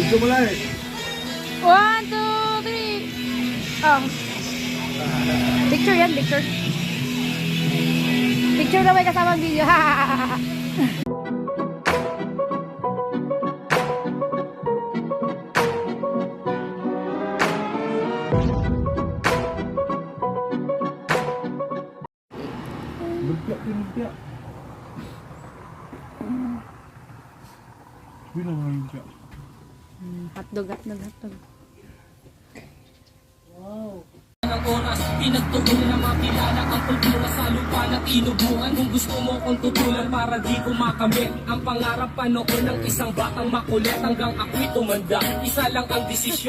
Video mo lang eh. 1, 2, 3. Oh. Picture yan, picture. Picture na may kasamang video. Lumpia. Yun ang mga lumpia. Hotdog. Ng oras, pinagtugon na makilala ang kultura sa lupa na tinubuan. Kung gusto mo kong tutulan para di ko makamit ang pangarap pa noon ng isang batang makulit hanggang ako'y tumanda. Isa lang ang desisyon.